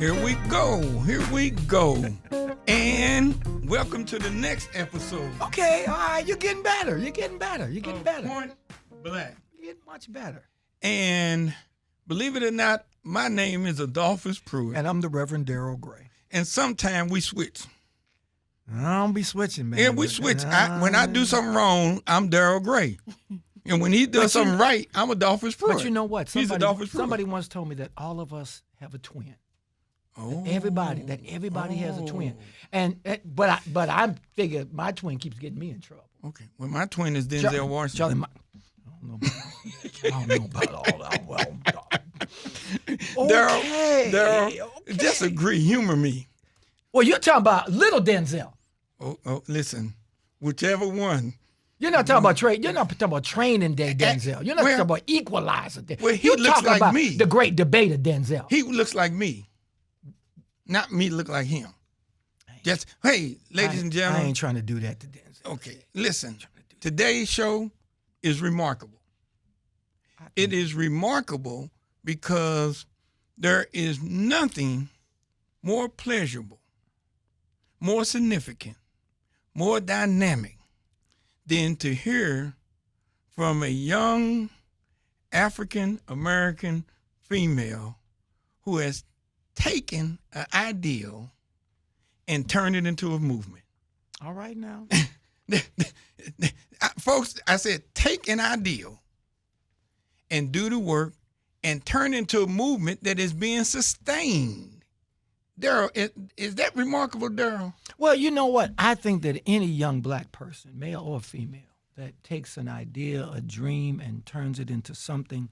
Here we go. Here we go. And welcome to the next episode. Okay, all right, you're getting better. You're getting better. You're getting better. Point Black. You're getting much better. And believe it or not, my name is Adolphus Pruitt. And I'm the Reverend Darrell Gray. And sometimes we switch. I don't be switching, man. Yeah, we switch. When I do something wrong, I'm Darrell Gray. And when he does something right, I'm Adolphus Pruitt. But you know what? He's Adolphus Pruitt. Somebody once told me that all of us have a twin. Oh. Everybody has a twin. But I figure my twin keeps getting me in trouble. Okay. Well, my twin is Denzel Washington. I don't know about all that. Well, Darrell, disagree. Humor me. Well, you're talking about little Denzel. Oh, listen. Whichever one. You're not talking about trade. You're not talking about Training Day Denzel. You're not talking about Equalizer Denzel. Well, he you're looks talking like about me. The great debater Denzel. He looks like me. Not me look like him. Just, hey, ladies and gentlemen. I ain't trying to do that to Denzel. Okay, listen. Today's show is remarkable. It is remarkable because there is nothing more pleasurable, more significant, more dynamic than to hear from a young African-American female who has taken an ideal and turned it into a movement. All right now. Folks, I said take an ideal and do the work and turn into a movement that is being sustained. Darrell, is that remarkable, Darrell? Well, you know what? I think that any young black person, male or female, that takes an idea, a dream, and turns it into something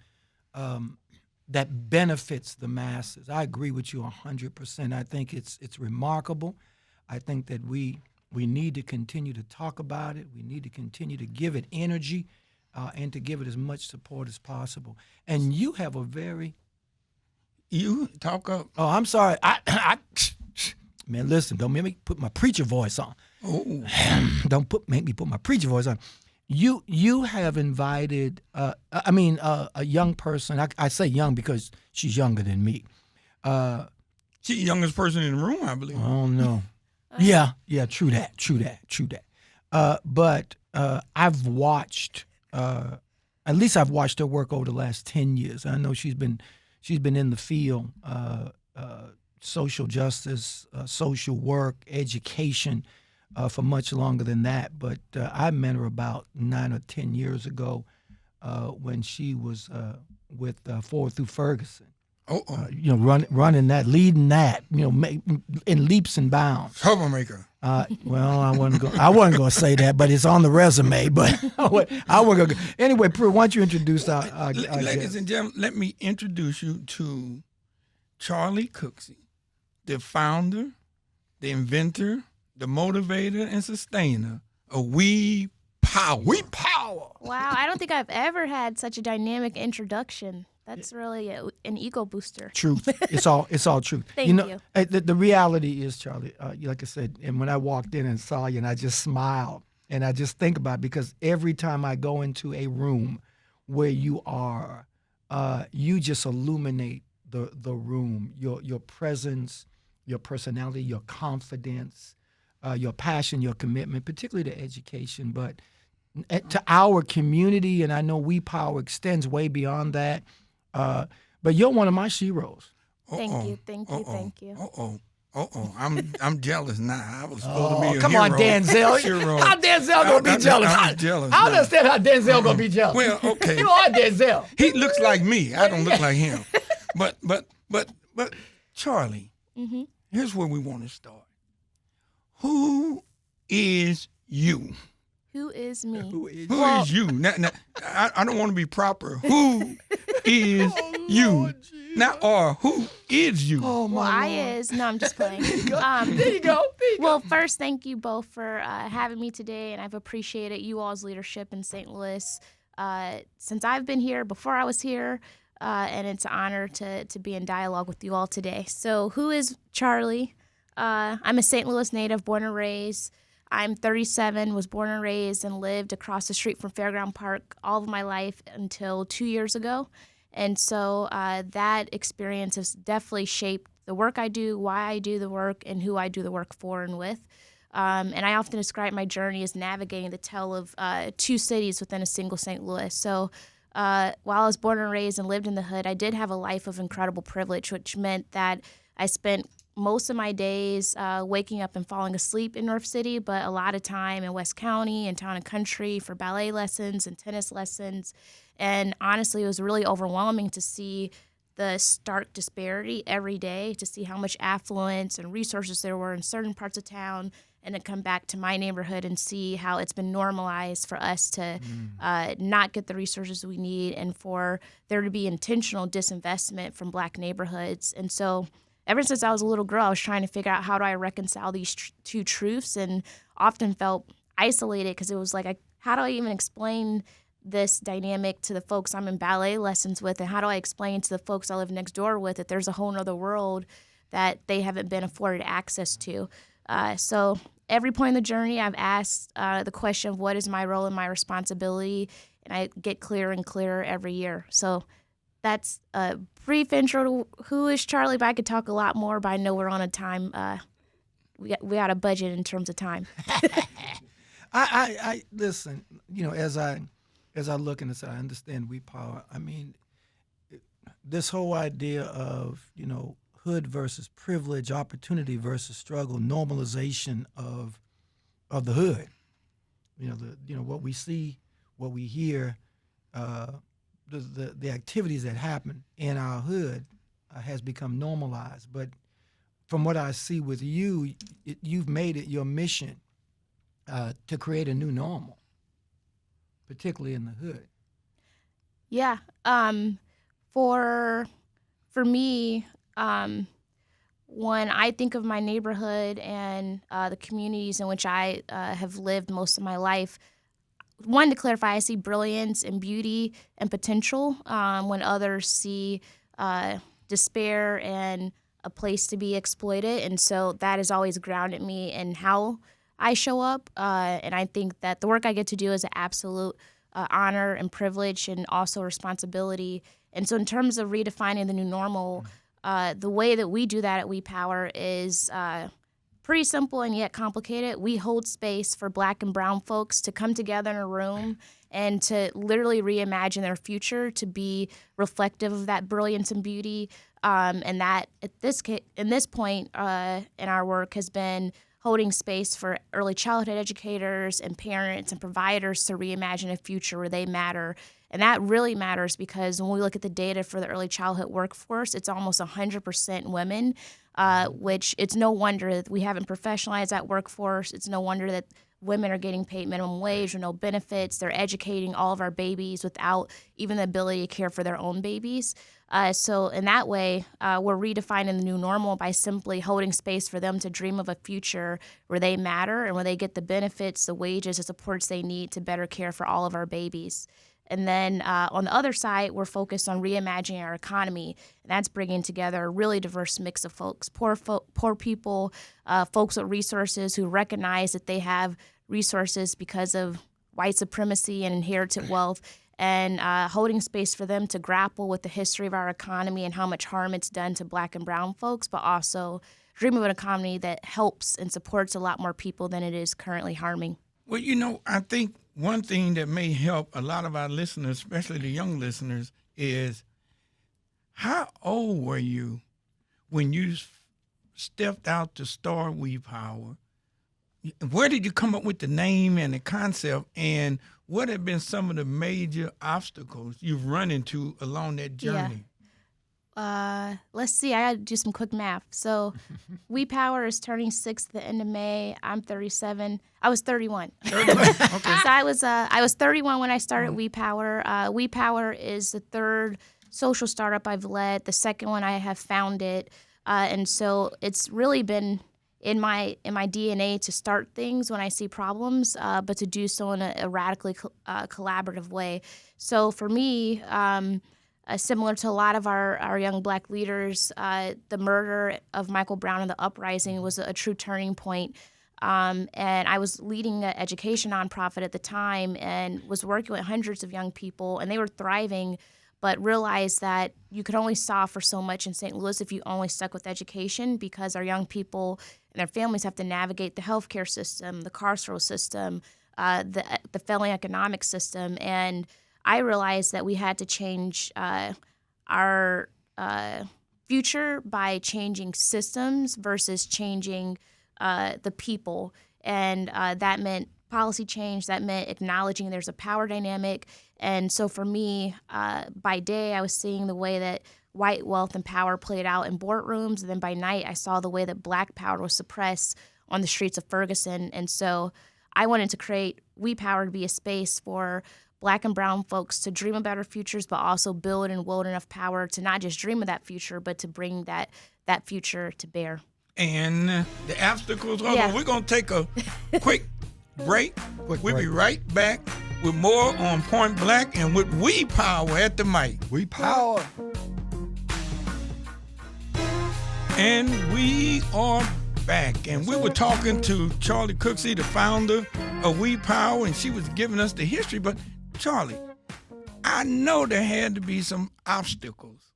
that benefits the masses. I agree with you 100%. I think it's remarkable. I think that we need to continue to talk about it. We need to continue to give it energy and to give it as much support as possible. And you have a very... You talk up. Oh, I'm sorry. Man, listen, don't make me put my preacher voice on. Oh. Don't make me put my preacher voice on. You have invited, a young person. I say young because she's younger than me. She's the youngest person in the room, I believe. Oh, no. Yeah, true that. But I've watched, at least I've watched her work over the last 10 years. I know she's been in the field, social justice, social work, education, for much longer than that. But I met her about 9 or 10 years ago when she was with Forward Through Ferguson. Running that, leading that, in leaps and bounds. Troublemaker. Well, I wasn't going to say that, but it's on the resume. But I wasn't going to. Anyway, Pruitt, why don't you introduce our ladies and gentlemen, let me introduce you to Charli Cooksey, the founder, the inventor, the motivator, and sustainer of We Power. We Power. Wow, I don't think I've ever had such a dynamic introduction. That's really an ego booster. Truth. It's all truth. Thank you. The reality is, Charli, like I said, and when I walked in and saw you, and I just smiled, and I just think about it, because every time I go into a room where you are, you just illuminate the room, your presence, your personality, your confidence, your passion, your commitment, particularly to education, but to our community, and I know We Power extends way beyond that. But you're one of my sheroes. Thank you. I'm jealous now. I was supposed to be a hero. Come on, Denzel. How Denzel gonna be jealous? I'm jealous. I understand how Denzel gonna be jealous. Well, okay. You are Denzel. He looks like me. I don't look like him. But Charli, here's where we want to start. Who is you? Who is me? Who is you? Now, I don't want to be proper. Who is you? Now, who is you? Oh, Well, I is. No, I'm just playing. There you go. Well, first, thank you both for having me today, and I've appreciated you all's leadership in St. Louis since I've been here, before I was here, and it's an honor to be in dialogue with you all today. So who is Charli? I'm a St. Louis native, born and raised. I'm 37, was born and raised, and lived across the street from Fairground Park all of my life until 2 years ago. And so that experience has definitely shaped the work I do, why I do the work, and who I do the work for and with. And I often describe my journey as navigating the tale of 2 cities within a single St. Louis. So while I was born and raised and lived in the hood, I did have a life of incredible privilege, which meant that I spent most of my days waking up and falling asleep in North City, but a lot of time in West County and Town and Country for ballet lessons and tennis lessons. And honestly, it was really overwhelming to see the stark disparity every day, to see how much affluence and resources there were in certain parts of town, and to come back to my neighborhood and see how it's been normalized for us to not get the resources we need, and for there to be intentional disinvestment from Black neighborhoods. And so ever since I was a little girl, I was trying to figure out how do I reconcile these two truths, and often felt isolated because it was like, how do I even explain this dynamic to the folks I'm in ballet lessons with, and how do I explain to the folks I live next door with that there's a whole other world that they haven't been afforded access to. So every point in the journey, I've asked the question of what is my role and my responsibility, and I get clearer and clearer every year. So that's a brief intro to who is Charli, but I could talk a lot more, but I know we're on a time. We got a budget in terms of time. I listen, as I look and I understand we power. I mean, this whole idea of, hood versus privilege, opportunity versus struggle, normalization of the hood. What we see, what we hear, the activities that happen in our hood has become normalized. But from what I see with you, you've made it your mission to create a new normal, particularly in the hood. Yeah. For me, when I think of my neighborhood and the communities in which I have lived most of my life, one, to clarify, I see brilliance and beauty and potential when others see despair and a place to be exploited. And so that has always grounded me in how I show up. And I think that the work I get to do is an absolute honor and privilege, and also responsibility. And so in terms of redefining the new normal, the way that we do that at We Power is pretty simple and yet complicated. We hold space for Black and brown folks to come together in a room and to literally reimagine their future to be reflective of that brilliance and beauty. And that in this point in our work has been holding space for early childhood educators and parents and providers to reimagine a future where they matter. And that really matters because when we look at the data for the early childhood workforce, it's almost 100% women, which it's no wonder that we haven't professionalized that workforce. It's no wonder that women are getting paid minimum wage or no benefits. They're educating all of our babies without even the ability to care for their own babies. So in that way, we're redefining the new normal by simply holding space for them to dream of a future where they matter and where they get the benefits, the wages, the supports they need to better care for all of our babies. And then on the other side, we're focused on reimagining our economy, and that's bringing together a really diverse mix of folks, poor people, folks with resources who recognize that they have resources because of white supremacy and inherited wealth, and holding space for them to grapple with the history of our economy and how much harm it's done to Black and brown folks, but also dream of an economy that helps and supports a lot more people than it is currently harming. Well, I think one thing that may help a lot of our listeners, especially the young listeners, is how old were you when you stepped out to start We Power? Where did you come up with the name and the concept, and what have been some of the major obstacles you've run into along that journey? Let's see. I got to do some quick math. So We Power is turning 6 at the end of May. I'm 37. I was 31. 31. Okay. So I was 31 when I started We Power. We Power is the third social startup I've led, the second one I have founded. And so it's really been in my DNA to start things when I see problems, but to do so in a radically collaborative way. So for me, similar to a lot of our young Black leaders, the murder of Michael Brown and the uprising was a true turning point. And I was leading an education nonprofit at the time and was working with hundreds of young people, and they were thriving. but realized that you could only solve for so much in St. Louis if you only stuck with education, because our young people and their families have to navigate the healthcare system, the carceral system, the failing economic system. And I realized that we had to change our future by changing systems versus changing the people. And that meant policy change. That meant acknowledging there's a power dynamic. And so for me, by day, I was seeing the way that white wealth and power played out in boardrooms. And then by night, I saw the way that black power was suppressed on the streets of Ferguson. And so I wanted to create We Power to be a space for black and brown folks to dream of better futures, but also build and wield enough power to not just dream of that future, but to bring that future to bear. And the obstacles, Yeah. we're going to take a quick break. We'll be right back with more on Point Black and with We Power at the mic. We power. And we are back. And we were talking to Charli Cooksey, the founder of We Power, and she was giving us the history. But Charli, I know there had to be some obstacles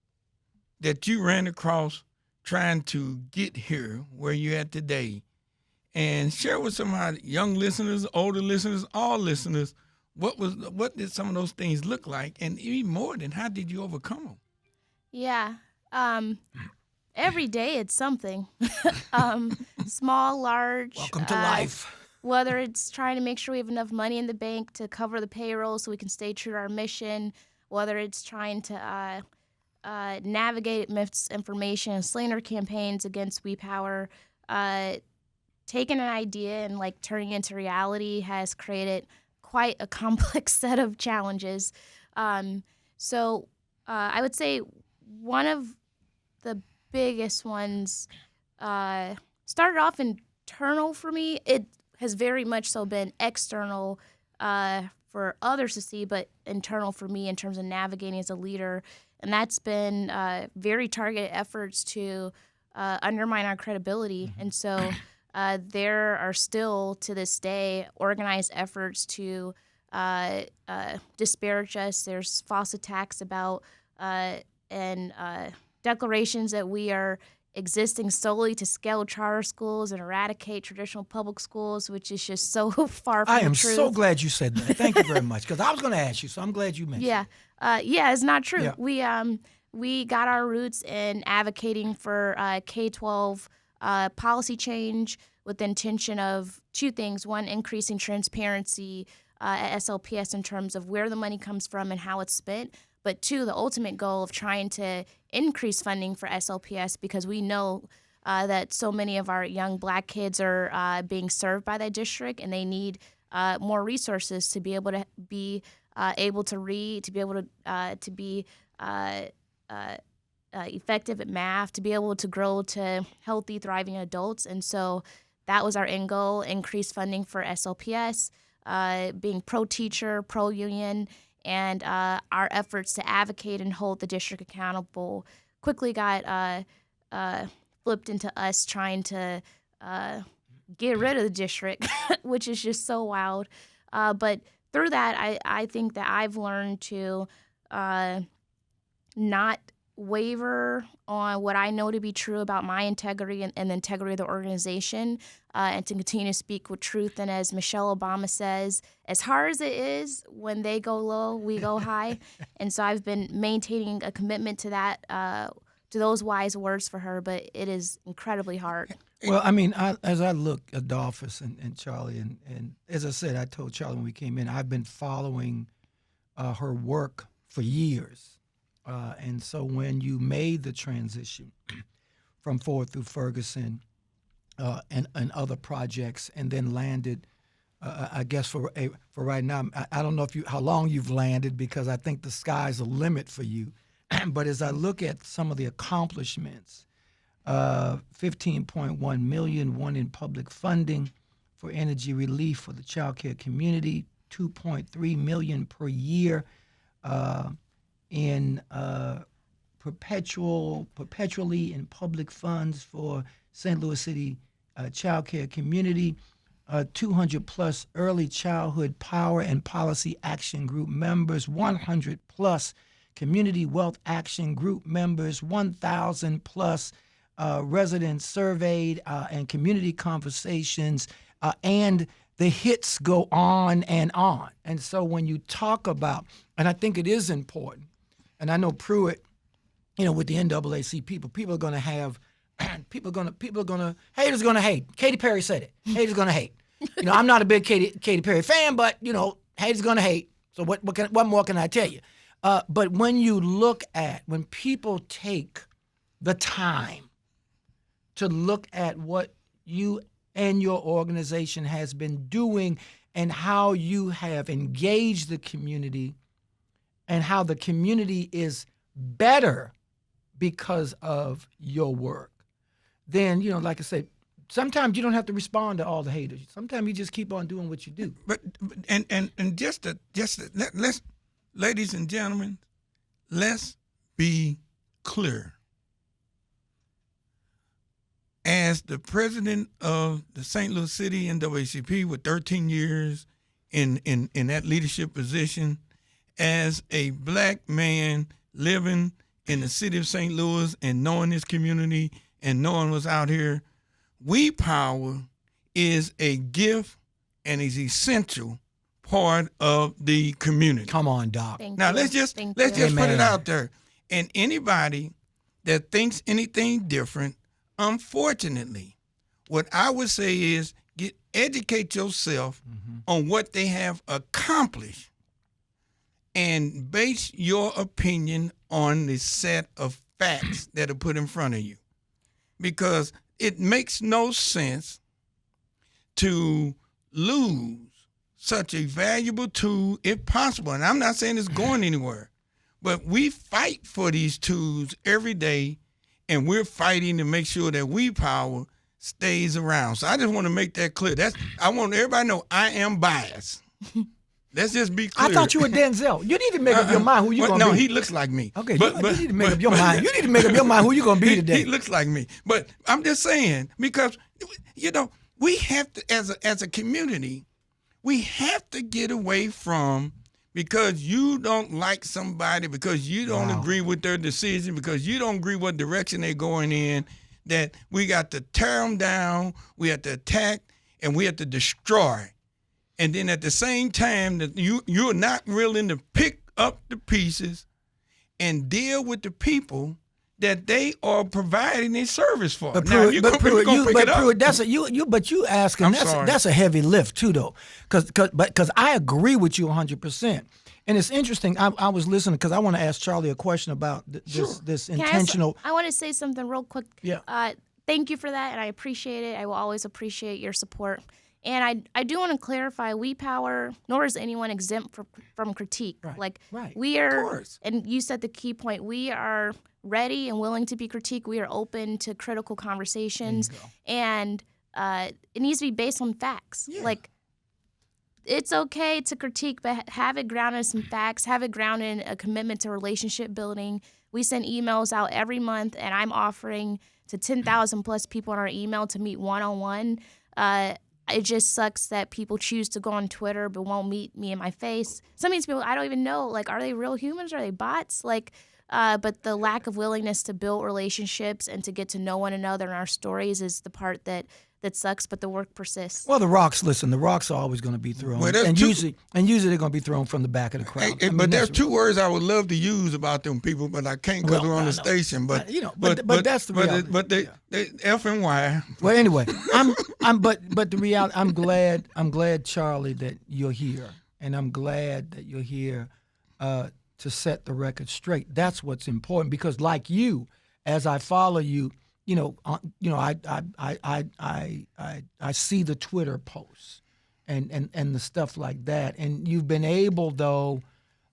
that you ran across trying to get here where you're at today. And share with some of our young listeners, older listeners, all listeners, what did some of those things look like? And even more than, how did you overcome them? Yeah. Every day it's something. Small, large. Welcome to life. Whether it's trying to make sure we have enough money in the bank to cover the payroll so we can stay true to our mission, whether it's trying to navigate misinformation and slander campaigns against We Power, taking an idea and turning it into reality has created quite a complex set of challenges. So I would say one of the biggest ones started off internal for me. It has very much so been external for others to see, but internal for me in terms of navigating as a leader. And that's been very targeted efforts to undermine our credibility. Mm-hmm. And so there are still, to this day, organized efforts to disparage us. There's false attacks about and declarations that we are existing solely to scale charter schools and eradicate traditional public schools, which is just so far from the truth. I am so glad you said that. Thank you very much, because I was going to ask you, so I'm glad you mentioned it. Yeah, it's not true. Yeah. We got our roots in advocating for K-12 policy change with the intention of two things. One, increasing transparency at SLPS in terms of where the money comes from and how it's spent. But two, the ultimate goal of trying to increase funding for SLPS, because we know that so many of our young black kids are being served by that district, and they need more resources to be able to able to read, to be able to be effective at math, to be able to grow to healthy, thriving adults. And so that was our end goal: increase funding for SLPS, being pro-teacher, pro-union. And our efforts to advocate and hold the district accountable quickly got flipped into us trying to get rid of the district, which is just so wild. But through that, I think that I've learned to not waver on what I know to be true about my integrity and the integrity of the organization, and to continue to speak with truth. And as Michelle Obama says, as hard as it is, when they go low, we go high. And so I've been maintaining a commitment to that, to those wise words for her, but it is incredibly hard. Well, I mean, as I look at Dolphus and Charli, and as I said, I told Charli when we came in, I've been following her work for years. And so when you made the transition from Ford through Ferguson and other projects, and then landed, I guess for right now, I don't know how long you've landed, because I think the sky's the limit for you. But as I look at some of the accomplishments, $15.1 million, one in public funding for energy relief for the child care community, $2.3 million per year in perpetually in public funds for St. Louis City child care community, 200 plus early childhood power and policy action group members, 100 plus Community Wealth Action Group members, 1,000 plus residents surveyed, and community conversations, and the hits go on and on. And so when you talk about, and I think it is important, and I know Pruitt, with the NAACP people are going to have, haters going to hate. Katy Perry said it. Haters going to hate. I'm not a big Katy Perry fan, but haters going to hate. So what more can I tell you? But when you look at, when people take the time to look at what you and your organization has been doing and how you have engaged the community and how the community is better because of your work, then, like I said, sometimes you don't have to respond to all the haters. Sometimes you just keep on doing what you do. But let's, ladies and gentlemen, let's be clear. As the president of the St. Louis City NAACP with 13 years in that leadership position, as a black man living in the city of St. Louis and knowing this community and knowing what's out here, We Power is a gift and is essential part of the community. Come on, Doc. Let's just put it out there. And anybody that thinks anything different, unfortunately, what I would say is educate yourself on what they have accomplished and base your opinion on the set of facts that are put in front of you. Because it makes no sense to lose such a valuable tool if possible. And I'm not saying it's going anywhere, but we fight for these tools every day, and we're fighting to make sure that We Power stays around. So I just want to make that clear. I want everybody to know I am biased. Let's just be clear. I thought you were Denzel. You need to make up your mind who you're going to be. No, he looks like me. Okay, you need to make up your mind. You need to make up your mind who you're going to be today. He looks like me. But I'm just saying, because, we have to, as a community, we have to get away from, because you don't like somebody, because you don't agree with their decision, because you don't agree what direction they're going in, that we got to tear them down, we have to attack, and we have to destroy. And then at the same time, that you're not willing to pick up the pieces and deal with the people that they are providing a service for. But now, Pruitt, that's a heavy lift too, though, because I agree with you 100%. And it's interesting. I was listening because I want to ask Charli a question about this intentional. I want to say something real quick. Yeah. Thank you for that, and I appreciate it. I will always appreciate your support. And I do want to clarify, We Power, nor is anyone exempt from critique. Right. We are, and you said the key point, we are ready and willing to be critiqued. We are open to critical conversations. And it needs to be based on facts. Yeah. It's okay to critique, but have it grounded in some facts, have it grounded in a commitment to relationship building. We send emails out every month, and I'm offering to 10,000 plus people on our email to meet one-on-one. It just sucks that people choose to go on Twitter but won't meet me in my face. Some of these people, I don't even know, are they real humans? Are they bots? But the lack of willingness to build relationships and to get to know one another and our stories is the part that sucks, but the work persists. Well, the rocks are always going to be thrown. Well, usually they're going to be thrown from the back of the crowd. But there's two words I would love to use about them people, but I can't because we're on the station. But that's the reality. But they F and Y. Well, anyway, but the reality. I'm glad, Charli, that you're here, and I'm glad that you're here to set the record straight. That's what's important, because like you, as I follow you, I see the Twitter posts and the stuff like that, and you've been able, though,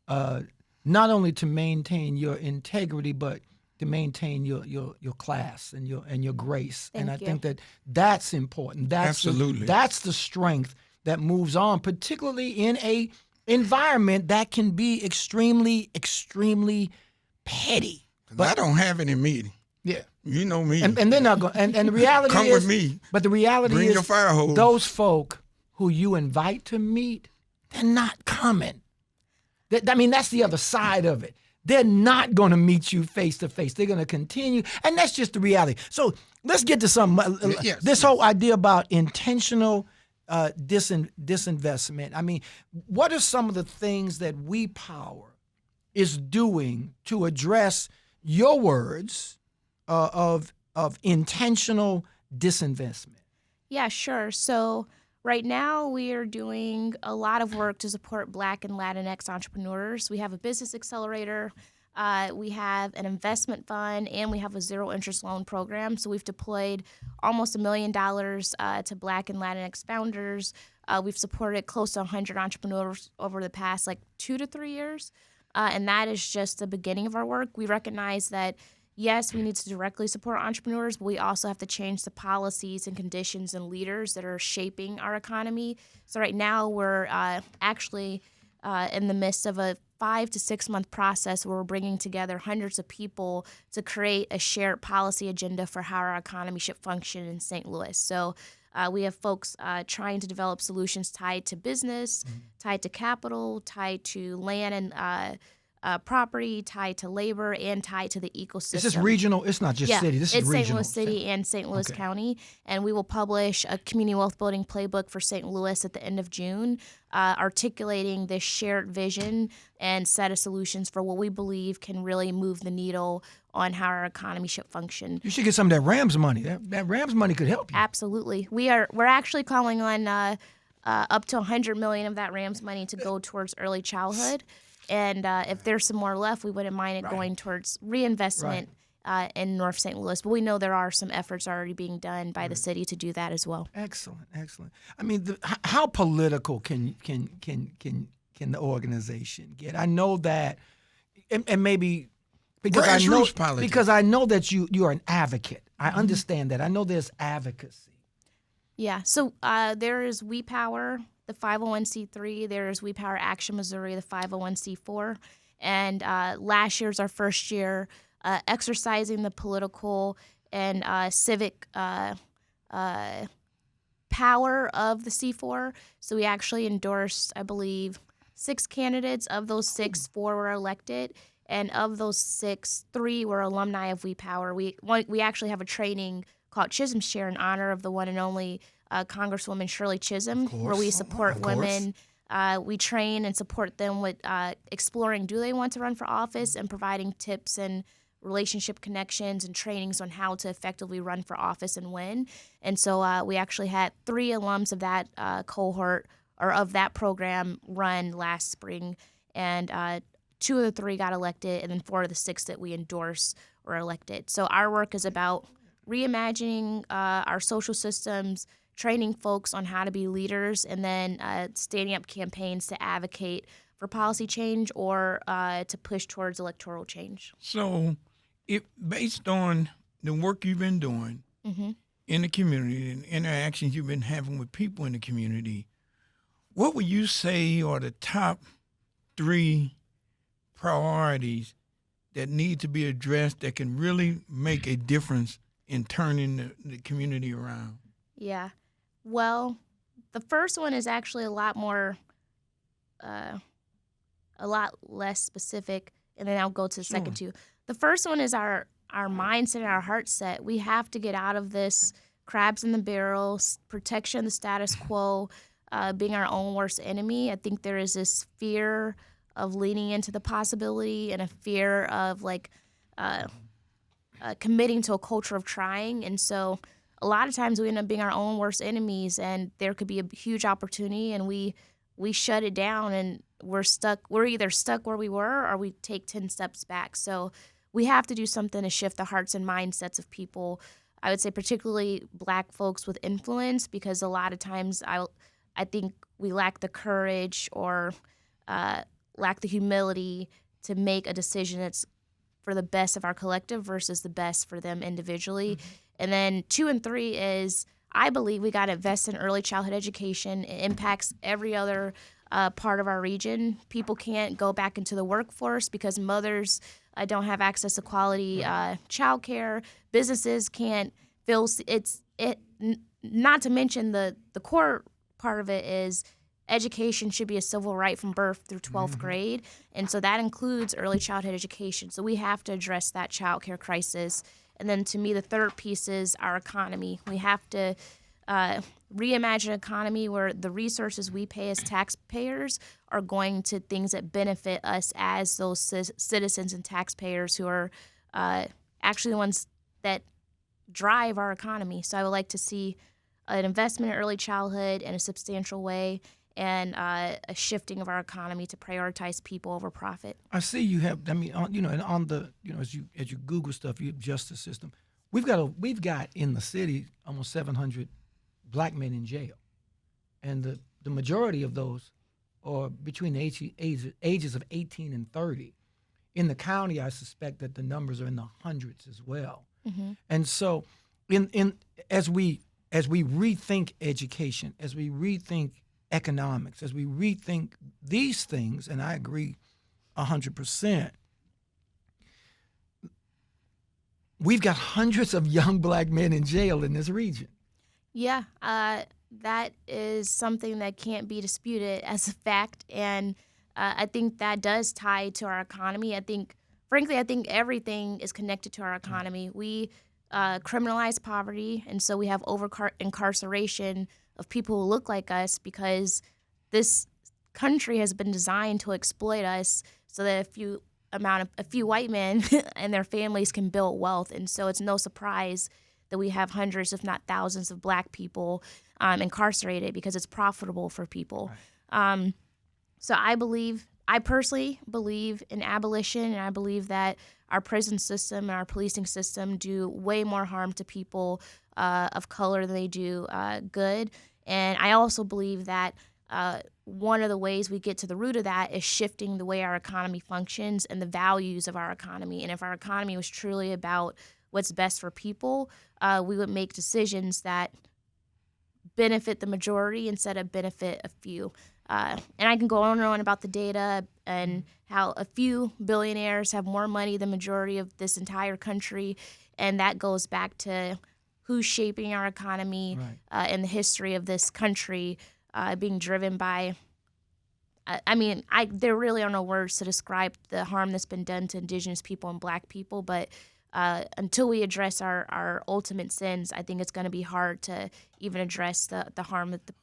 not only to maintain your integrity, but to maintain your class and your grace. Thank I you. think that's important. Absolutely. That's the strength that moves on, particularly in a environment that can be extremely, extremely petty. But I don't have any meeting. Yeah. You know me. And they're not going. And the reality Come is, with me. But the reality Bring is, your fire hose. Those folk who you invite to meet, they're not coming. That's the other side of it. they're not going to meet you face to face. They're going to continue. And that's just the reality. So let's get to something. This whole idea about intentional disinvestment. I mean, what are some of the things that We Power is doing to address your words of intentional disinvestment? Yeah, sure. So right now we are doing a lot of work to support Black and Latinx entrepreneurs. We have a business accelerator, we have an investment fund, and we have a zero interest loan program. So we've deployed almost $1 million to Black and Latinx founders. We've supported close to 100 entrepreneurs over the past 2 to 3 years. And that is just the beginning of our work. We recognize that, yes, we need to directly support entrepreneurs, but we also have to change the policies and conditions and leaders that are shaping our economy. So right now we're actually in the midst of a 5 to 6 month process where we're bringing together hundreds of people to create a shared policy agenda for how our economy should function in St. Louis. So we have folks trying to develop solutions tied to business, tied to capital, tied to land and property, tied to labor, and tied to the ecosystem. Is this regional? It's not just city. This is regional. It's St. Louis City and St. Louis County. And we will publish a community wealth building playbook for St. Louis at the end of June, articulating this shared vision and set of solutions for what we believe can really move the needle on how our economy should function. You should get some of that Rams money. That Rams money could help you. Absolutely. We're actually calling on up to $100 million of that Rams money to go towards early childhood. And if there's some more left, we wouldn't mind it going towards reinvestment in North St. Louis. But we know there are some efforts already being done by the city to do that as well. Excellent. I mean, how political can the organization get? I know that, and maybe because I know that you are an advocate. I understand that. I know there's advocacy. Yeah. So there is We Power, the 501c3. There's We Power Action Missouri, the 501c4. And last year's our first year exercising the political and civic power of the C4. So we actually endorsed, I believe, 6 candidates. Of those 6, 4 were elected. And of those 6, 3 were alumni of We Power. We actually have a training called Chisholm's Chair in honor of the one and only Congresswoman Shirley Chisholm, where we support women. We train and support them with exploring, do they want to run for office, and providing tips and relationship connections and trainings on how to effectively run for office and win. And so we actually had 3 alums of that cohort or of that program run last spring, and 2 of the 3 got elected, and then 4 of the 6 that we endorse were elected. So our work is about reimagining our social systems, training folks on how to be leaders, and then standing up campaigns to advocate for policy change or to push towards electoral change. So, based on the work you've been doing in the community and interactions you've been having with people in the community, what would you say are the top 3 priorities that need to be addressed that can really make a difference in turning the community around? Yeah. Well, the first one is actually a lot less specific, and then I'll go to the second 2. The first one is our mindset and our heart set. We have to get out of this crabs in the barrel, protection of the status quo, being our own worst enemy. I think there is this fear of leaning into the possibility and a fear of committing to a culture of trying. And so a lot of times we end up being our own worst enemies, and there could be a huge opportunity and we shut it down and we're stuck. We're either stuck where we were or we take 10 steps back. So we have to do something to shift the hearts and mindsets of people. I would say particularly Black folks with influence, because a lot of times I think we lack the courage or lack the humility to make a decision that's for the best of our collective versus the best for them individually. And then 2 and 3 is, I believe we got to invest in early childhood education. It impacts every other part of our region. People can't go back into the workforce because mothers don't have access to quality child care. Businesses can't fill it. Not to mention the core part of it is education should be a civil right from birth through 12th grade. And so that includes early childhood education. So we have to address that child care crisis. And then to me, the third piece is our economy. We have to reimagine an economy where the resources we pay as taxpayers are going to things that benefit us as those citizens and taxpayers who are actually the ones that drive our economy. So I would like to see an investment in early childhood in a substantial way, and a shifting of our economy to prioritize people over profit. I see you have. I mean, and on the as you Google stuff, you have justice system. We've got in the city almost 700 black men in jail, and the majority of those are between the ages of 18 and 30. In the county, I suspect that the numbers are in the hundreds as well. Mm-hmm. And so, as we rethink education, as we rethink economics, as we rethink these things, and I agree 100%, we've got hundreds of young black men in jail in this region. Yeah, that is something that can't be disputed as a fact, and I think that does tie to our economy. Frankly, I think everything is connected to our economy. We criminalize poverty, and so we have incarceration of people who look like us because this country has been designed to exploit us so that a few white men and their families can build wealth. And so it's no surprise that we have hundreds, if not thousands, of black people incarcerated because it's profitable for people. Right. So I personally believe in abolition, and I believe that our prison system and our policing system do way more harm to people of color than they do good. And I also believe that one of the ways we get to the root of that is shifting the way our economy functions and the values of our economy. And if our economy was truly about what's best for people, we would make decisions that benefit the majority instead of benefit a few. And I can go on and on about the data and how a few billionaires have more money than the majority of this entire country. And that goes back to who's shaping our economy and the history of this country being driven by, there really are no words to describe the harm that's been done to indigenous people and black people. But until we address our ultimate sins, I think it's going to be hard to even address the harm that the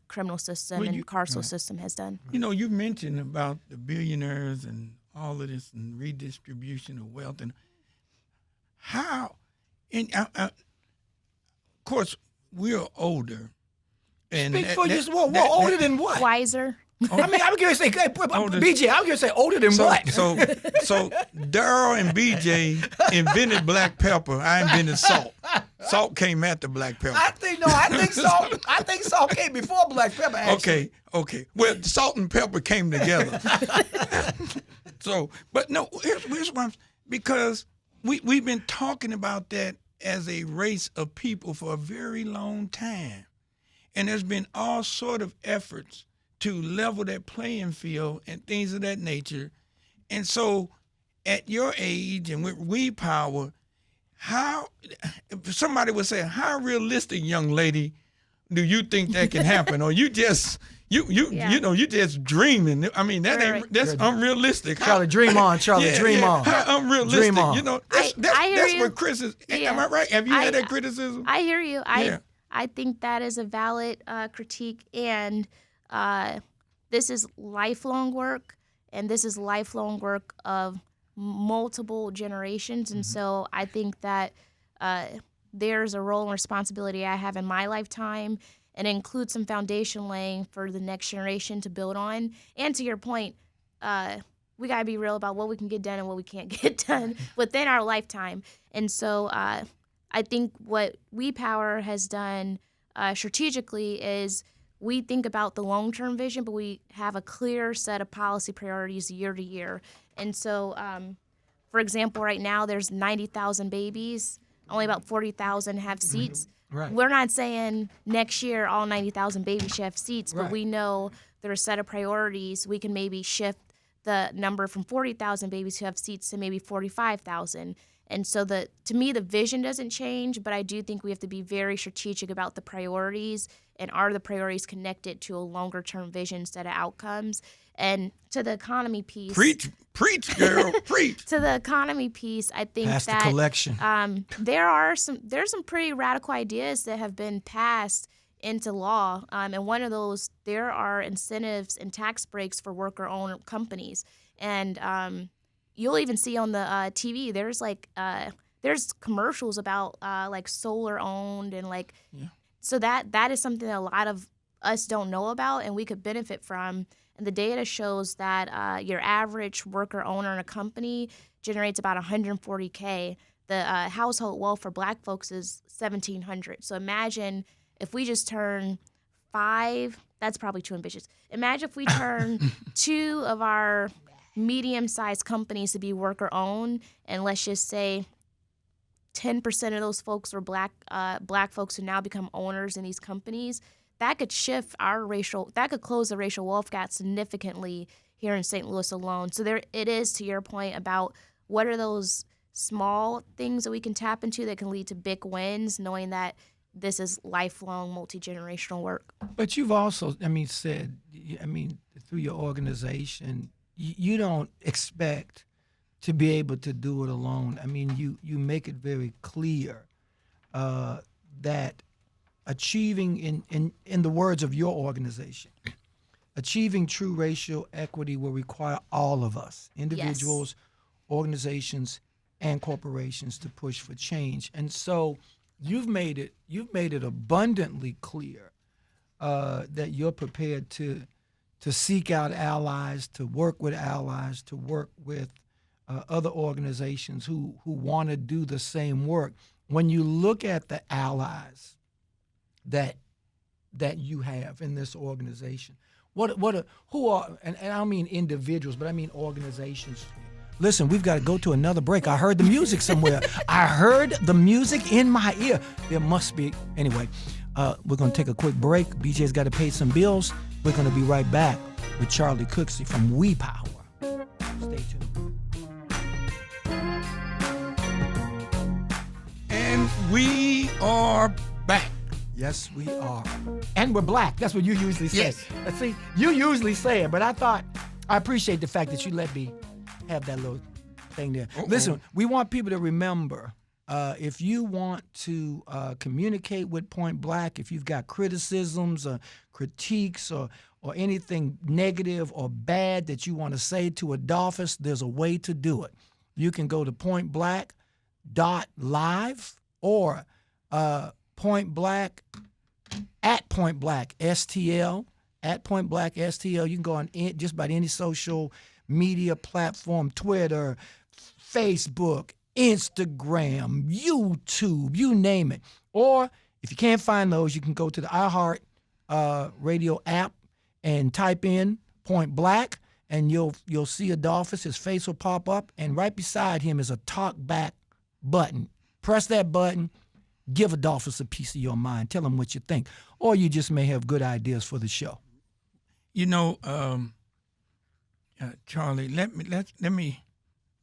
criminal system and carceral system has done. You mentioned about the billionaires and all of this and redistribution of wealth and how, and of course, we're older. And Speak for yourself. Older than what? Wiser. I mean, I was going to say, BJ, I was going to say older than what? So Daryl and BJ invented black pepper. I invented salt. Salt came after black pepper. I think salt came before black pepper, actually. Okay. Well, salt and pepper came together. But no, here's why. Because we've been talking about that as a race of people for a very long time. And there's been all sort of efforts to level that playing field and things of that nature. And so at your age and with we power, somebody would say, how realistic, young lady, do you think that can happen? Or you just you just dreaming. I mean, that's unrealistic. Charlie, dream on, Charlie, dream on. How unrealistic. Dream on. That's what criticism. Am I right? Have you had that criticism? I hear you. I think that is a valid critique, and this is lifelong work, and this is lifelong work of multiple generations. And so I think that there's a role and responsibility I have in my lifetime, and it includes some foundation laying for the next generation to build on. And to your point, we got to be real about what we can get done and what we can't get done within our lifetime. And so I think what We Power has done strategically is we think about the long-term vision, but we have a clear set of policy priorities year to year. And so, for example, right now there's 90,000 babies. Only about 40,000 have seats. Right. We're not saying next year all 90,000 babies should have seats, but we know there are a set of priorities. We can maybe shift the number from 40,000 babies who have seats to maybe 45,000. And so to me, the vision doesn't change, but I do think we have to be very strategic about the priorities, and are the priorities connected to a longer term vision set of outcomes. And to the economy piece. Preach, girl, preach. To the economy piece, I think Pass that the collection. there's some pretty radical ideas that have been passed into law. And one of those, there are incentives and tax breaks for worker-owned companies. And you'll even see on the TV, there's commercials about like solar-owned and like. Yeah. So that is something that a lot of us don't know about and we could benefit from. And the data shows that your average worker owner in a company generates about $140K. The household wealth for Black folks is $1,700. So imagine if we just turn 5. That's probably too ambitious. Imagine if we turn 2 of our medium-sized companies to be worker-owned, and let's just say 10% of those folks are Black folks who now become owners in these companies. That could shift that could close the racial wealth gap significantly here in St. Louis alone. So there it is, to your point about what are those small things that we can tap into that can lead to big wins, knowing that this is lifelong, multi-generational work. But you've also, said, through your organization, you don't expect to be able to do it alone. You make it very clear that achieving, in the words of your organization, achieving true racial equity will require all of us, individuals, organizations, and corporations, to push for change. And so you've made it abundantly clear that you're prepared to seek out allies, to work with allies, to work with other organizations who want to do the same work. When you look at the allies that you have in this organization, who are, and I don't mean individuals, but I mean organizations. Listen, we've got to go to another break. I heard the music somewhere. I heard the music in my ear. There must be. Anyway, we're going to take a quick break. BJ's got to pay some bills. We're going to be right back with Charli Cooksey from We Power. Stay tuned. And we are back. Yes, we are. And we're Black. That's what you usually say. Yes. See, you usually say it, but I appreciate the fact that you let me have that little thing there. Uh-oh. Listen, we want people to remember, if you want to communicate with Point Black, if you've got criticisms or critiques or anything negative or bad that you want to say to Adolphus, there's a way to do it. You can go to pointblack.live or Point Black at Point Black STL, at Point Black STL. You can go on just about any social media platform, Twitter, Facebook, Instagram, YouTube, you name it. Or if you can't find those, you can go to the iHeart Radio app and type in Point Black, and you'll see Adolphus. His face will pop up, and right beside him is a talk back button. Press that button. Give Adolphus a piece of your mind. Tell him what you think. Or you just may have good ideas for the show. Charli, let me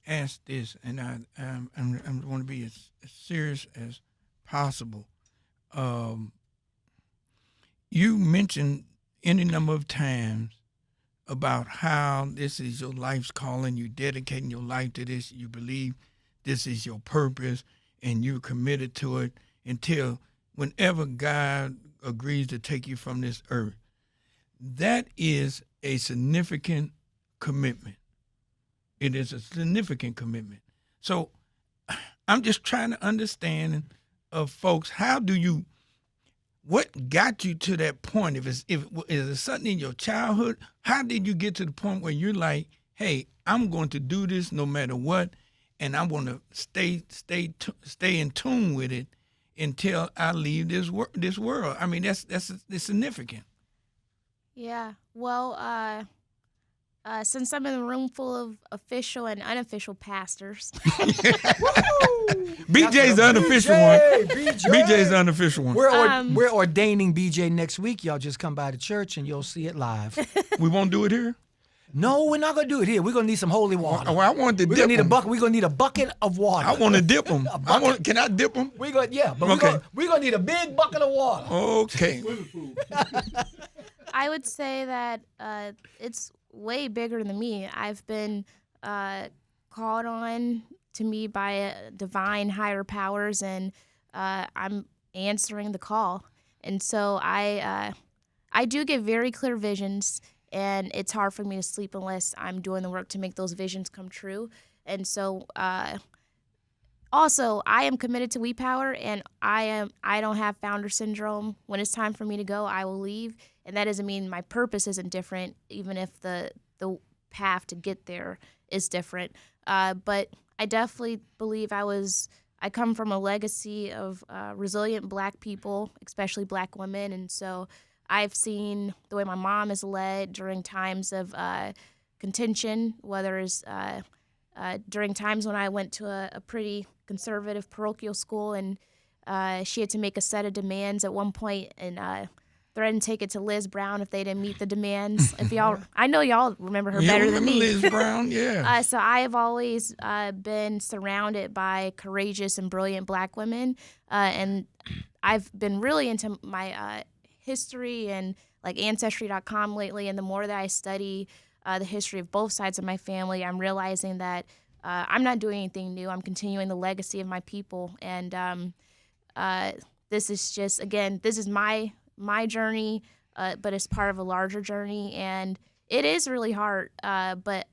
ask this, and I'm going to be as serious as possible. You mentioned any number of times about how this is your life's calling. You're dedicating your life to this. You believe this is your purpose, and you're committed to it until whenever God agrees to take you from this earth. That is a significant commitment. It is a significant commitment. So I'm just trying to understand of folks, what got you to that point? Is it something in your childhood? How did you get to the point where you're like, hey, I'm going to do this no matter what, and I'm going to stay in tune with it until I leave this world? I mean, that's significant. Yeah. Well, since I'm in a room full of official and unofficial pastors. BJ's the unofficial one. BJ's the unofficial one. We're ordaining BJ next week. Y'all just come by the church and you'll see it live. We won't do it here? No, we're not gonna do it here. We're gonna need some holy water. Well, I wanted to We're dip gonna need a 'em. bucket. We're gonna need a bucket of water. I want to dip them. Can I dip them? We're gonna Okay. we're gonna need a big bucket of water. Okay. I would say that it's way bigger than me. I've been called on to me by divine higher powers, and I'm answering the call. And so I do get very clear visions, and it's hard for me to sleep unless I'm doing the work to make those visions come true. And so also, I am committed to We Power, and I don't have founder syndrome. When it's time for me to go, I will leave, and that doesn't mean my purpose isn't different, even if the path to get there is different. But I definitely believe I come from a legacy of resilient Black people, especially Black women, and so I've seen the way my mom is led during times of contention, whether it's during times when I went to a pretty conservative parochial school, and she had to make a set of demands at one point, and threatened to take it to Liz Brown if they didn't meet the demands. I know y'all remember her better than me. Liz Brown, yeah. So I have always been surrounded by courageous and brilliant Black women, and I've been really into my history and like Ancestry.com lately. And the more that I study the history of both sides of my family, I'm realizing that I'm not doing anything new. I'm continuing the legacy of my people, and this is just, again, this is my journey, but it's part of a larger journey, and it is really hard, but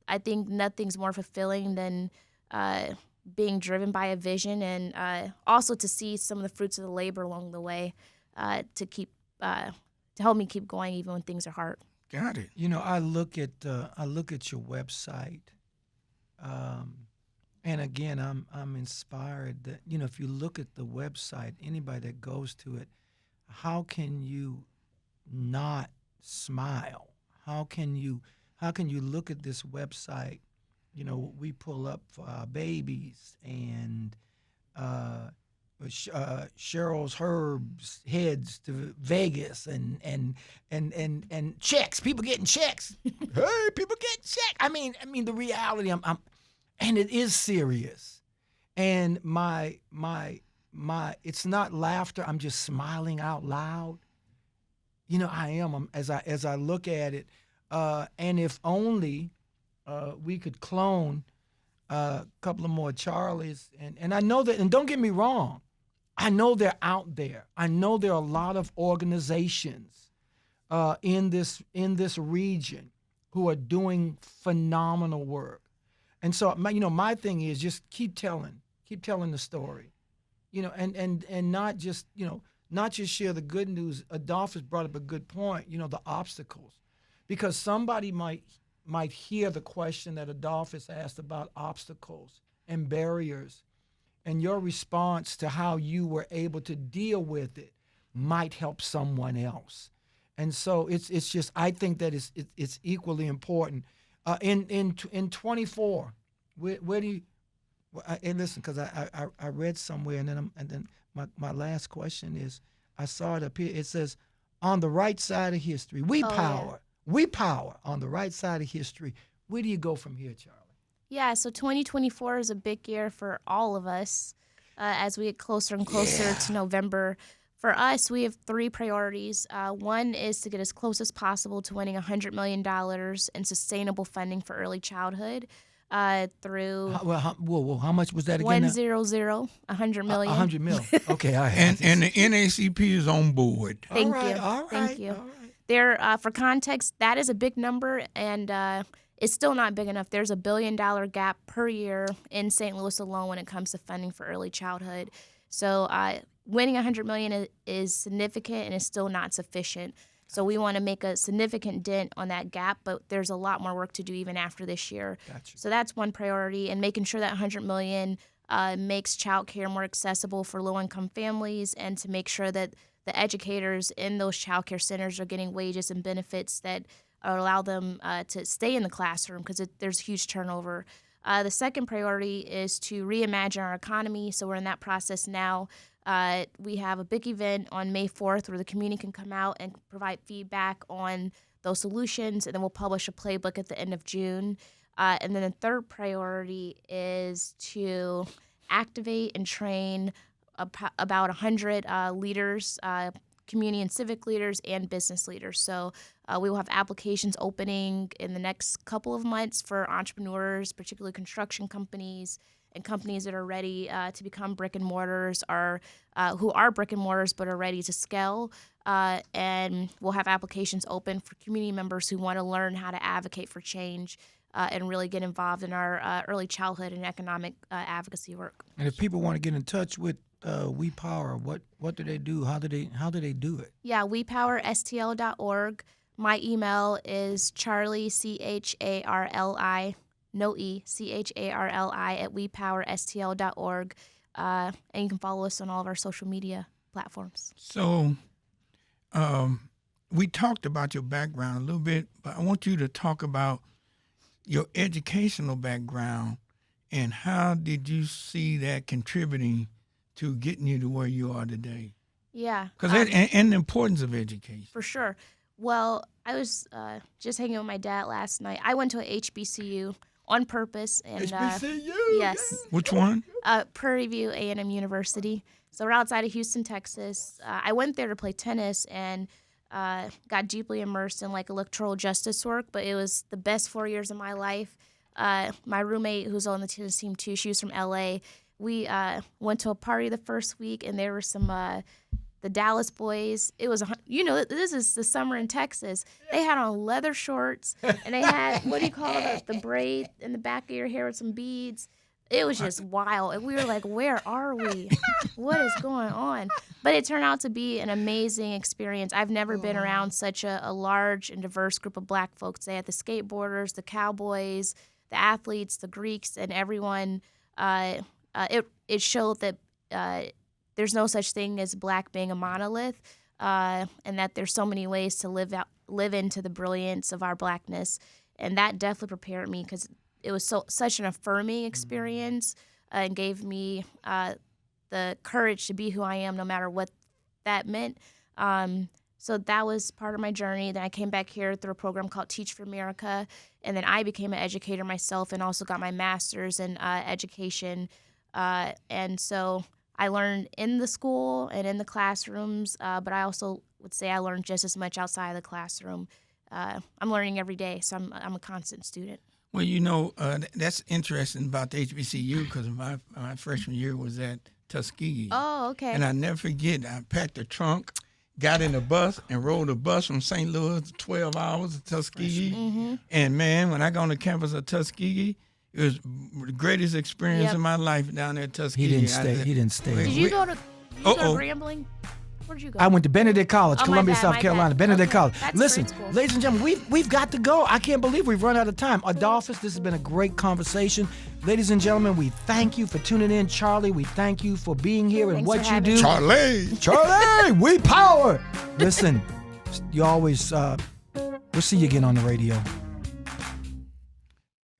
I think nothing's more fulfilling than being driven by a vision, and also to see some of the fruits of the labor along the way to help me keep going even when things are hard. Got it. You know, I look at your website, and again, I'm inspired that, you know, if you look at the website, anybody that goes to it, how can you not smile? How can you look at this website? You know, we pull up for our babies and Cheryl's Herbs heads to Vegas and checks. People getting checks. Hey, people getting checks. I mean the reality. And it is serious. And my it's not laughter. I'm just smiling out loud. You know, I am as I look at it. And if only we could clone a couple of more Charlies. And I know that. And don't get me wrong. I know they're out there. I know there are a lot of organizations in this region who are doing phenomenal work. And so my thing is just keep telling the story. You know, and not just share the good news. Adolphus brought up a good point, you know, the obstacles. Because somebody might hear the question that Adolphus asked about obstacles and barriers, and your response to how you were able to deal with it might help someone else. And so it's just, I think that it's equally important. In 24, where do you? And listen, because I read somewhere, and then my last question is, I saw it up here. It says, on the right side of history, we power on the right side of history. Where do you go from here, Charli? Yeah, so 2024 is a big year for all of us as we get closer and closer to November. For us, we have 3 priorities. One is to get as close as possible to winning $100 million in sustainable funding for early childhood through how much was that again? 100 million. $100 million. Okay, all right. And the NACP is on board. Thank you. There, for context, that is a big number, and it's still not big enough. There's a $1 billion gap per year in St. Louis alone when it comes to funding for early childhood. So winning $100 million is significant, and it's still not sufficient. So we want to make a significant dent on that gap, but there's a lot more work to do even after this year. Gotcha. So that's one priority, and making sure that $100 million makes child care more accessible for low-income families, and to make sure that the educators in those child care centers are getting wages and benefits that allow them to stay in the classroom, because there's huge turnover. The second priority is to reimagine our economy, so we're in that process now. We have a big event on May 4th where the community can come out and provide feedback on those solutions, and then we'll publish a playbook at the end of June. And then the third priority is to activate and train about 100 leaders, community and civic leaders, and business leaders. So we will have applications opening in the next couple of months for entrepreneurs, particularly construction companies and companies that are ready to become brick and mortars, or who are brick and mortars but are ready to scale. And we'll have applications open for community members who want to learn how to advocate for change and really get involved in our early childhood and economic advocacy work. And if people want to get in touch with We Power, what do they do? How do they do it? Yeah, wepowerstl.org. My email is Charli, CHARLI, no E, CHARLI at wepowerstl.org. And you can follow us on all of our social media platforms. So we talked about your background a little bit, but I want you to talk about your educational background and how did you see that contributing to getting you to where you are today? Yeah. And the importance of education. For sure. Well, I was just hanging with my dad last night. I went to a HBCU on purpose. And, HBCU? Yes. Which one? Prairie View A&M University. So we're outside of Houston, Texas. I went there to play tennis and got deeply immersed in like electoral justice work, but it was the best 4 years of my life. My roommate, who's on the tennis team too, she was from LA. We went to a party the first week, and there were some the Dallas boys. It was, this is the summer in Texas. They had on leather shorts, and they had, what do you call it, the braid in the back of your hair with some beads. It was just wild. And we were like, where are we? What is going on? But it turned out to be an amazing experience. I've never been around such a large and diverse group of black folks. They had the skateboarders, the cowboys, the athletes, the Greeks, and everyone. It showed that there's no such thing as black being a monolith, and that there's so many ways to live into the brilliance of our blackness. And that definitely prepared me because it was such an affirming experience and gave me the courage to be who I am no matter what that meant. So that was part of my journey. Then I came back here through a program called Teach for America, and then I became an educator myself and also got my master's in education. And so I learned in the school and in the classrooms, but I also would say I learned just as much outside of the classroom. I'm learning every day, so I'm a constant student. Well, that's interesting about the HBCU because my freshman year was at Tuskegee. Oh, okay. And I never forget, I packed a trunk, got in a bus, and rode a bus from St. Louis 12 hours to Tuskegee. Mm-hmm. And, man, when I got on the campus of Tuskegee, it was the greatest experience of my life down there at Tuskegee. He didn't stay. Did you go to Grambling? Where'd you go? I went to Benedict College, Columbia, South Carolina. Benedict College. That's Listen, ladies and gentlemen, we've got to go. I can't believe we've run out of time. Adolphus, this has been a great conversation. Ladies and gentlemen, we thank you for tuning in. Charli, we thank you for being here and what you do. Charli, we power. Listen, you always, we'll see you again on the radio.